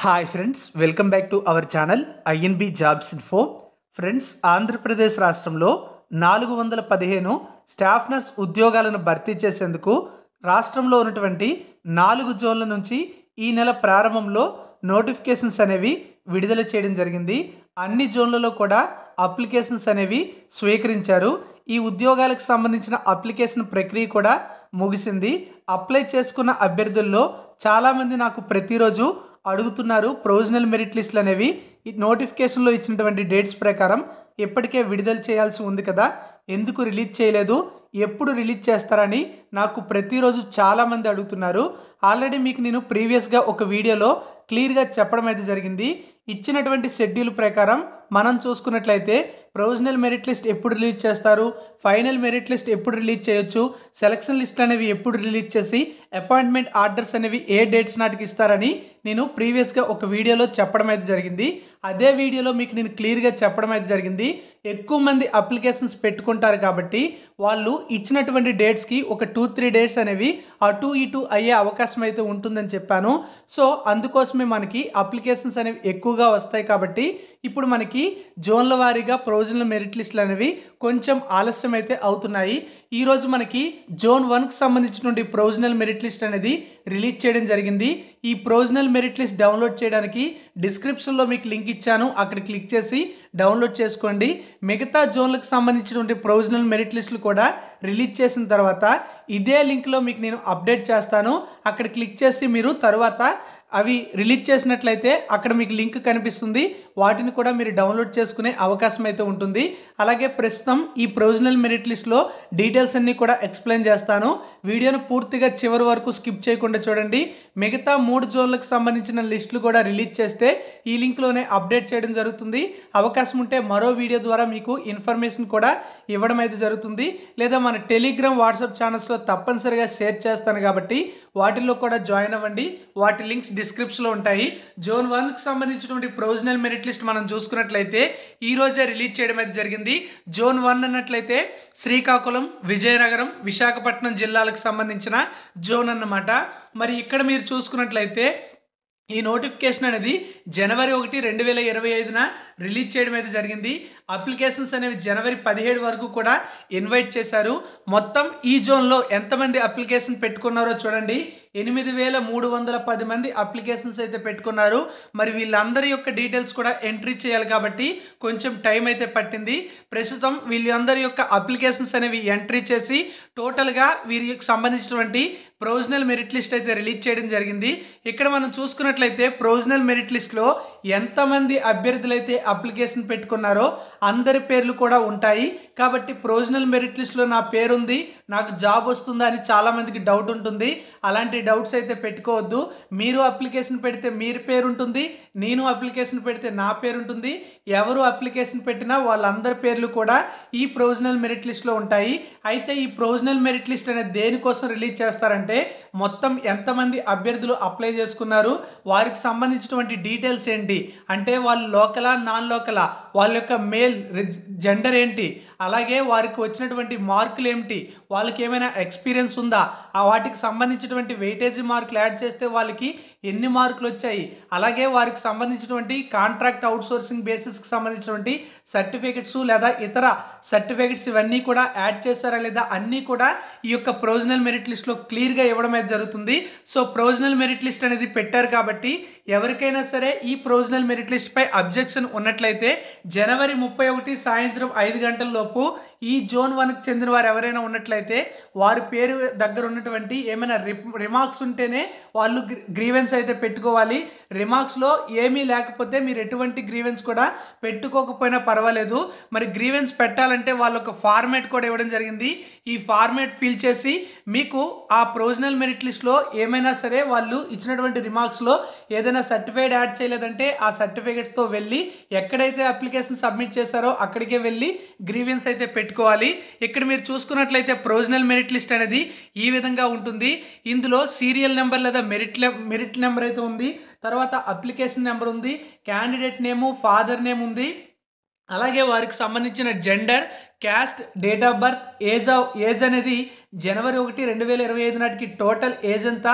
Hi friends, welcome back to our channel INB jobs info. Friends, Andhra Pradesh రాష్ట్రంలో 415 staff nurse ఉద్యోగాలను భర్తీ చేసేందుకు రాష్ట్రంలో ఉన్నటువంటి 4 జోన్ల నుంచి ఈ నెల ప్రారంభంలో నోటిఫికేషన్స్ అనేవి విడుదల చేయడం జరిగింది. అన్ని జోన్లలో కూడా అప్లికేషన్స్ అనేవి స్వీకరించారు. ఈ ఉద్యోగాలకు సంబంధించిన అప్లికేషన్ ప్రక్రియ కూడా ముగిసింది. అప్లై చేసుకున్న అభ్యర్థుల్లో చాలామంది నాకు ప్రతిరోజు అడుగుతున్నారు, ప్రొవిజనల్ మెరిట్ లిస్టులు అనేవి ఈ నోటిఫికేషన్లో ఇచ్చినటువంటి డేట్స్ ప్రకారం ఇప్పటికే విడుదల చేయాల్సి ఉంది కదా, ఎందుకు రిలీజ్ చేయలేదు, ఎప్పుడు రిలీజ్ చేస్తారని నాకు ప్రతిరోజు చాలామంది అడుగుతున్నారు. ఆల్రెడీ మీకు నేను ప్రీవియస్గా ఒక వీడియోలో క్లియర్గా చెప్పడం అయితే జరిగింది. ఇచ్చినటువంటి షెడ్యూల్ ప్రకారం మనం చూసుకున్నట్లయితే ప్రొవిజనల్ మెరిట్ లిస్ట్ ఎప్పుడు రిలీజ్ చేస్తారు, ఫైనల్ మెరిట్ లిస్ట్ ఎప్పుడు రిలీజ్ చేయొచ్చు, సెలక్షన్ లిస్ట్ అనేవి ఎప్పుడు రిలీజ్ చేసి అపాయింట్మెంట్ ఆర్డర్స్ అనేవి ఏ డేట్స్ నాటికి ఇస్తారని నేను ప్రీవియస్గా ఒక వీడియోలో చెప్పడం అయితే జరిగింది. అదే వీడియోలో మీకు నేను క్లియర్గా చెప్పడం అయితే జరిగింది. ఎక్కువ మంది అప్లికేషన్స్ పెట్టుకుంటారు కాబట్టి వాళ్ళు ఇచ్చినటువంటి డేట్స్కి ఒక 2-3 డేట్స్ అనేవి అటు ఇటు అయ్యే అవకాశం అయితే ఉంటుందని చెప్పాను. సో అందుకోసమే మనకి అప్లికేషన్స్ అనేవి ఎక్కువగా వస్తాయి కాబట్టి ఇప్పుడు మనకి జోన్ల వారీగా ప్రొవిజనల్ మెరిట్ లిస్టులు అనేవి కొంచెం ఆలస్యం అయితే అవుతున్నాయి. ఈరోజు మనకి జోన్ 1కి సంబంధించినటువంటి ప్రొవిజనల్ మెరిట్ లిస్ట్ అనేది రిలీజ్ చేయడం జరిగింది. ఈ ప్రొవిజనల్ మెరిట్ లిస్ట్ డౌన్లోడ్ చేయడానికి డిస్క్రిప్షన్లో మీకు లింక్ ఇచ్చాను, అక్కడ క్లిక్ చేసి డౌన్లోడ్ చేసుకోండి. మిగతా జోన్లకు సంబంధించినటువంటి ప్రొవిజనల్ మెరిట్ లిస్టులు కూడా రిలీజ్ చేసిన తర్వాత ఇదే లింక్లో మీకు నేను అప్డేట్ చేస్తాను. అక్కడ క్లిక్ చేసి మీరు తర్వాత అవి రిలీజ్ చేసినట్లయితే అక్కడ మీకు లింక్ కనిపిస్తుంది, వాటిని కూడా మీరు డౌన్లోడ్ చేసుకునే అవకాశం అయితే ఉంటుంది. అలాగే ప్రస్తుతం ఈ ప్రొవిజనల్ మెరిట్ లిస్ట్లో డీటెయిల్స్ అన్నీ కూడా ఎక్స్ప్లెయిన్ చేస్తాను. వీడియోను పూర్తిగా చివరి వరకు స్కిప్ చేయకుండా చూడండి. మిగతా 3 జోన్లకు సంబంధించిన లిస్టులు కూడా రిలీజ్ చేస్తే ఈ లింక్లోనే అప్డేట్ చేయడం జరుగుతుంది. అవకాశం ఉంటే మరో వీడియో ద్వారా మీకు ఇన్ఫర్మేషన్ కూడా ఇవ్వడం అయితే జరుగుతుంది. లేదా మన టెలిగ్రామ్, వాట్సాప్ ఛానల్స్లో తప్పనిసరిగా షేర్ చేస్తాను కాబట్టి వాటిల్లో కూడా జాయిన్ అవ్వండి. వాటి లింక్స్ డిస్క్రిప్షన్లో ఉంటాయి. జోన్ 1కి సంబంధించినటువంటి ప్రొవిజనల్ మెరిట్ లిస్ట్ మనం చూసుకున్నట్లయితే ఈ రోజే రిలీజ్ చేయడం అయితే జరిగింది. జోన్ 1 అన్నట్లయితే శ్రీకాకుళం, విజయనగరం, విశాఖపట్నం జిల్లాలకు సంబంధించిన జోన్ అన్నమాట. మరి ఇక్కడ మీరు చూసుకున్నట్లయితే ఈ నోటిఫికేషన్ అనేది జనవరి 1, 2025 రిలీజ్ చేయడం అయితే జరిగింది. అప్లికేషన్స్ అనేవి జనవరి 17 వరకు కూడా ఇన్వైట్ చేశారు. మొత్తం ఈ జోన్లో ఎంతమంది అప్లికేషన్ పెట్టుకున్నారో చూడండి. 8,310 మంది అప్లికేషన్స్ అయితే పెట్టుకున్నారు. మరి వీళ్ళందరి యొక్క డీటెయిల్స్ కూడా ఎంట్రీ చేయాలి కాబట్టి కొంచెం టైం అయితే పట్టింది. ప్రస్తుతం వీళ్ళందరి యొక్క అప్లికేషన్స్ అనేవి ఎంట్రీ చేసి టోటల్గా వీరికి సంబంధించినటువంటి ప్రొవిజనల్ మెరిట్ లిస్ట్ అయితే రిలీజ్ చేయడం జరిగింది. ఇక్కడ మనం చూసుకున్నట్లయితే ప్రొవిజనల్ మెరిట్ లిస్ట్లో ఎంతమంది అభ్యర్థులు అయితే అప్లికేషన్ పెట్టుకున్నారో అందరి పేర్లు కూడా ఉంటాయి. కాబట్టి ప్రొవిజనల్ మెరిట్ లిస్ట్లో నా పేరు ఉంది, నాకు జాబ్ వస్తుందా అని చాలామందికి డౌట్ ఉంటుంది. అలాంటి డౌట్స్ అయితే పెట్టుకోవద్దు. మీరు అప్లికేషన్ పెడితే మీరు పేరు ఉంటుంది, నేను అప్లికేషన్ పెడితే నా పేరు ఉంటుంది. ఎవరు అప్లికేషన్ పెట్టినా వాళ్ళందరి పేర్లు కూడా ఈ ప్రొవిజనల్ మెరిట్ లిస్ట్లో ఉంటాయి. అయితే ఈ ప్రొవిజనల్ మెరిట్ లిస్ట్ అనేది దేనికోసం రిలీజ్ చేస్తారంటే మొత్తం ఎంతమంది అభ్యర్థులు అప్లై చేసుకున్నారు, వారికి సంబంధించినటువంటి డీటెయిల్స్ ఏంటి, అంటే వాళ్ళు లోకలా, నాన్ లోకలా, వాళ్ళ యొక్క మేల్ జెండర్ ఏంటి, అలాగే వారికి వచ్చినటువంటి మార్కులు ఏమిటి, వాళ్ళకి ఏమైనా ఎక్స్పీరియన్స్ ఉందా, ఆ వాటికి సంబంధించినటువంటి వెయిటేజీ మార్కులు యాడ్ చేస్తే వాళ్ళకి ఎన్ని మార్కులు వచ్చాయి, అలాగే వారికి సంబంధించినటువంటి కాంట్రాక్ట్ అవుట్సోర్సింగ్ బేసిస్కి సంబంధించినటువంటి సర్టిఫికెట్స్ లేదా ఇతర సర్టిఫికెట్స్ ఇవన్నీ కూడా యాడ్ చేశారా లేదా అన్నీ కూడా ఈ యొక్క ప్రొవిజనల్ మెరిట్ లిస్ట్లో క్లియర్గా ఇవ్వడం అయితే జరుగుతుంది. సో ప్రొవిజనల్ మెరిట్ లిస్ట్ అనేది పెట్టారు కాబట్టి ఎవరికైనా సరే ఈ ప్రొవిజనల్ మెరిట్ లిస్ట్పై అబ్జెక్షన్ ఉన్నట్లయితే జనవరి 31 సాయంత్రం 5 గంటల లోపు ఈ జోన్ 1కి చెందిన వారు ఎవరైనా ఉన్నట్లయితే వారి పేరు దగ్గర ఉన్నటువంటి ఏమైనా రిమార్క్స్ ఉంటేనే వాళ్ళు గ్రీవెన్స్ అయితే పెట్టుకోవాలి. రిమార్క్స్లో ఏమీ లేకపోతే మీరు ఎటువంటి గ్రీవెన్స్ కూడా పెట్టుకోకపోయినా పర్వాలేదు. మరి గ్రీవెన్స్ పెట్టాలంటే వాళ్ళు ఒక ఫార్మేట్ కూడా ఇవ్వడం జరిగింది. ఈ ఫార్మేట్ ఫిల్ చేసి మీకు ఆ ప్రొవిజనల్ మెరిట్ లిస్ట్లో ఏమైనా సరే వాళ్ళు ఇచ్చినటువంటి రిమార్క్స్లో ఏదైనా సర్టిఫైడ్ యాడ్ చేయలేదంటే ఆ సర్టిఫికేట్స్తో వెళ్ళి ఎక్కడైతే అప్లికేషన్ సబ్మిట్ చేశారో అక్కడికే వెళ్ళి గ్రీవెన్స్ అయితే పెట్టుకోవాలి. ఇక్కడ మీరు చూసుకున్నట్లయితే ప్రొవిజనల్ మెరిట్ లిస్ట్ అనేది ఈ విధంగా ఉంటుంది. ఇందులో సీరియల్ నెంబర్ లేదా మెరిట్ నెంబర్ అయితే ఉంది, తర్వాత అప్లికేషన్ నెంబర్ ఉంది, క్యాండిడేట్ నేము, ఫాదర్ నేమ్ ఉంది, అలాగే వారికి సంబంధించిన gender, caste, date of birth, age అనేది జనవరి 1, 2025 నాటికి టోటల్ ఏజ్ ఎంత,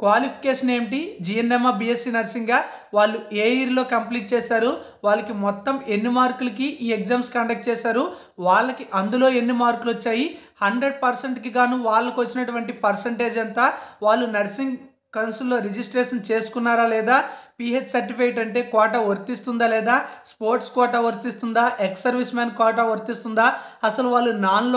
క్వాలిఫికేషన్ ఏంటి, జిఎన్ఎంఆ బీఎస్సీ నర్సింగ్గా, వాళ్ళు ఏ ఇయర్లో కంప్లీట్ చేశారు, వాళ్ళకి మొత్తం ఎన్ని మార్కులకి ఈ ఎగ్జామ్స్ కండక్ట్ చేశారు, వాళ్ళకి అందులో ఎన్ని మార్కులు వచ్చాయి, 100%కి గాను వాళ్ళకు వచ్చినటువంటి పర్సంటేజ్ ఎంత, వాళ్ళు నర్సింగ్ కౌన్సిల్లో రిజిస్ట్రేషన్ చేసుకున్నారా లేదా, పిహెచ్ సర్టిఫికేట్ అంటే కోటా వర్తిస్తుందా లేదా, స్పోర్ట్స్ కోటా వర్తిస్తుందా, ఎక్స్ సర్వీస్ మ్యాన్ కోటా వర్తిస్తుందా, అసలు వాళ్ళు నాన్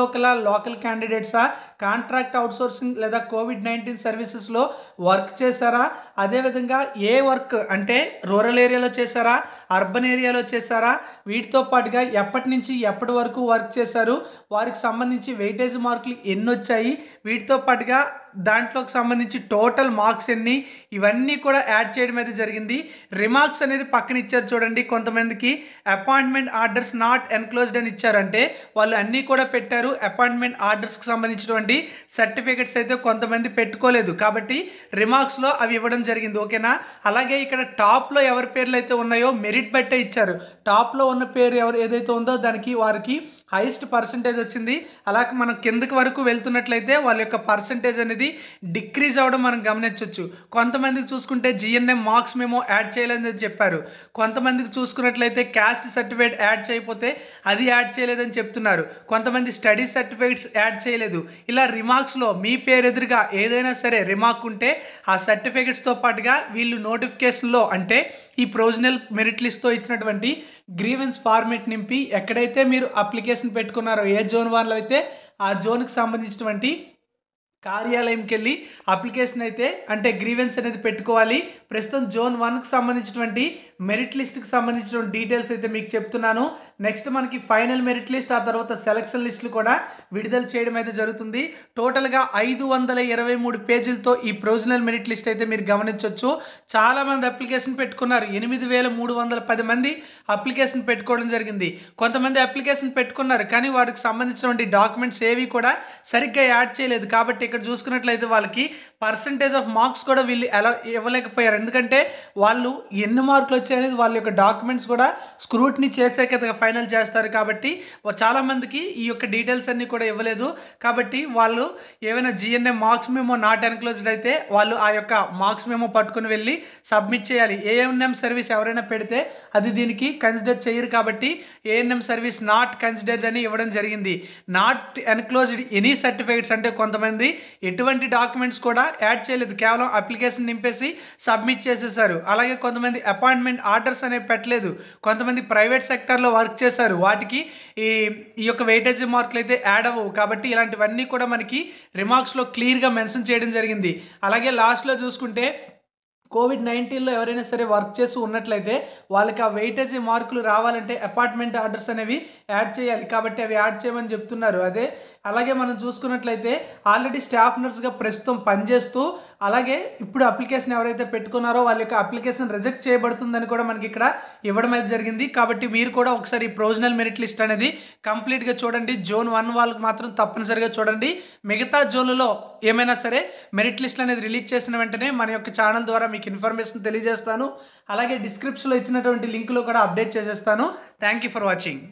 లోకల్ క్యాండిడేట్సా, కాంట్రాక్ట్ అవుట్సోర్సింగ్ లేదా కోవిడ్-19 సర్వీసెస్లో వర్క్ చేశారా, అదేవిధంగా ఏ వర్క్ అంటే రూరల్ ఏరియాలో చేశారా, అర్బన్ ఏరియాలో చేశారా, వీటితో పాటుగా ఎప్పటి నుంచి ఎప్పటి వరకు వర్క్ చేశారు, వారికి సంబంధించి వెయిటేజ్ మార్కులు ఎన్ని వచ్చాయి, వీటితో పాటుగా దాంట్లోకి సంబంధించి టోటల్ మార్క్స్ ఎన్ని, ఇవన్నీ కూడా యాడ్ చేయడం అయితే జరిగింది. రిమార్క్స్ అనేది పక్కన ఇచ్చారు చూడండి. కొంతమందికి అపాయింట్మెంట్ ఆర్డర్స్ నాట్ ఎన్క్లోజ్డ్ అని ఇచ్చారంటే వాళ్ళు అన్నీ కూడా పెట్టారు. అపాయింట్మెంట్ ఆర్డర్స్కి సంబంధించినటువంటి సర్టిఫికెట్స్ అయితే కొంతమంది పెట్టుకోలేదు, కాబట్టి రిమార్క్స్లో అవి ఇవ్వడం జరిగింది. ఓకేనా. అలాగే ఇక్కడ టాప్లో ఎవరి పేర్లు అయితే ఉన్నాయో మెరిట్ బట్టే ఇచ్చారు. టాప్లో ఉన్న పేరు ఎవరు ఏదైతే ఉందో దానికి వారికి హైయెస్ట్ పర్సంటేజ్ వచ్చింది. అలాగే మనం కిందకి వరకు వెళ్తున్నట్లయితే వాళ్ళ యొక్క పర్సంటేజ్ అనేది డిక్రీజ్ అవ్వడం మనం గమనించవచ్చు. కొంతమందికి చూసుకుంటే జిఎన్ఎం మార్క్స్ మేము యాడ్ చేయలేదని చెప్పారు. కొంతమందికి చూసుకున్నట్లయితే క్యాస్ట్ సర్టిఫికేట్ యాడ్ చేయకపోతే అది యాడ్ చేయలేదని చెప్తున్నారు. కొంతమంది స్టడీ సర్టిఫికేట్స్ యాడ్ చేయలేదు. ఇలా రిమార్క్స్లో మీ పేరు ఎదురుగా ఏదైనా సరే రిమార్క్ ఉంటే ఆ సర్టిఫికేట్స్తో పాటుగా వీళ్ళు నోటిఫికేషన్లో అంటే ఈ ప్రొవిజనల్ మెరిట్ లిస్ట్తో ఇచ్చినటువంటి గ్రీవెన్స్ ఫార్మేట్ నింపి ఎక్కడైతే మీరు అప్లికేషన్ పెట్టుకున్నారో ఏ జోన్ వాళ్ళలో అయితే ఆ జోన్కి సంబంధించినటువంటి కార్యాలయంకి వెళ్ళి అప్లికేషన్ అయితే అంటే గ్రీవెన్స్ అనేది పెట్టుకోవాలి. ప్రస్తుతం జోన్ 1కి సంబంధించినటువంటి మెరిట్ లిస్ట్కి సంబంధించిన డీటెయిల్స్ అయితే మీకు చెప్తున్నాను. నెక్స్ట్ మనకి ఫైనల్ మెరిట్ లిస్ట్, ఆ తర్వాత సెలక్షన్ లిస్టులు కూడా విడుదల చేయడం అయితే జరుగుతుంది. టోటల్గా 523 పేజీలతో ఈ ప్రొవిజనల్ మెరిట్ లిస్ట్ అయితే మీరు గమనించవచ్చు. చాలామంది అప్లికేషన్ పెట్టుకున్నారు. 8310 మంది అప్లికేషన్ పెట్టుకోవడం జరిగింది. కొంతమంది అప్లికేషన్ పెట్టుకున్నారు కానీ వారికి సంబంధించినటువంటి డాక్యుమెంట్స్ ఏవి కూడా సరిగ్గా యాడ్ చేయలేదు. కాబట్టి ఇక్కడ చూసుకున్నట్లయితే వాళ్ళకి పర్సంటేజ్ ఆఫ్ మార్క్స్ కూడా వీళ్ళు ఎలా ఇవ్వలేకపోయారు. ఎందుకంటే వాళ్ళు ఎన్ని మార్కులు వచ్చాయనేది వాళ్ళ యొక్క డాక్యుమెంట్స్ కూడా స్క్రూటినీ చేసాక ఫైనల్ చేస్తారు. కాబట్టి చాలామందికి ఈ యొక్క డీటెయిల్స్ అన్నీ కూడా ఇవ్వలేదు. కాబట్టి వాళ్ళు ఏమైనా GNM marks memo not enclosed అయితే వాళ్ళు ఆ యొక్క మార్క్స్ మేమో పట్టుకుని వెళ్ళి సబ్మిట్ చేయాలి. ఏఎన్ఎం సర్వీస్ ఎవరైనా పెడితే అది దీనికి కన్సిడర్ చేయరు. కాబట్టి ఏఎన్ఎం సర్వీస్ నాట్ కన్సిడర్డ్ అని ఇవ్వడం జరిగింది. నాట్ ఎన్క్లోజ్డ్ ఎనీ సర్టిఫికేట్స్ అంటే కొంతమంది ఎటువంటి డాక్యుమెంట్స్ కూడా యాడ్ చేయలేదు, కేవలం అప్లికేషన్ నింపేసి సబ్మిట్ చేసేసారు. అలాగే కొంతమంది అపాయింట్మెంట్ ఆర్డర్స్ అనేవి పెట్టలేదు. కొంతమంది ప్రైవేట్ సెక్టర్లో వర్క్ చేశారు, వాటికి ఈ యొక్క వెయిటేజ్ మార్కులు అయితే యాడ్ అవ్వవు. కాబట్టి ఇలాంటివన్నీ కూడా మనకి రిమార్క్స్లో క్లియర్గా మెన్షన్ చేయడం జరిగింది. అలాగే లాస్ట్లో చూసుకుంటే కోవిడ్-19లో ఎవరైనా సరే వర్క్ చేసి ఉన్నట్లయితే వాళ్ళకి ఆ వెయిటేజ్ మార్కులు రావాలంటే అపాయింట్మెంట్ ఆర్డర్స్ అనేవి యాడ్ చేయాలి. కాబట్టి అవి యాడ్ చేయమని చెప్తున్నారు. అలాగే మనం చూసుకున్నట్లయితే ఆల్రెడీ స్టాఫ్ నర్స్గా ప్రస్తుతం పనిచేస్తూ అలాగే ఇప్పుడు అప్లికేషన్ ఎవరైతే పెట్టుకున్నారో వాళ్ళ యొక్క అప్లికేషన్ రిజెక్ట్ చేయబడుతుందని కూడా మనకి ఇక్కడ ఇవ్వడం అయితే జరిగింది. కాబట్టి మీరు కూడా ఒకసారి ప్రొవిజనల్ మెరిట్ లిస్ట్ అనేది కంప్లీట్గా చూడండి. జోన్ 1 వాళ్ళకి మాత్రం తప్పనిసరిగా చూడండి. మిగతా జోన్లలో ఏమైనా సరే మెరిట్ లిస్ట్ అనేది రిలీజ్ చేసిన వెంటనే మన యొక్క ఛానల్ ద్వారా మీకు ఇన్ఫర్మేషన్ తెలియజేస్తాను. అలాగే డిస్క్రిప్షన్లో ఇచ్చినటువంటి లింకులో కూడా అప్డేట్ చేసేస్తాను. Thank you for watching.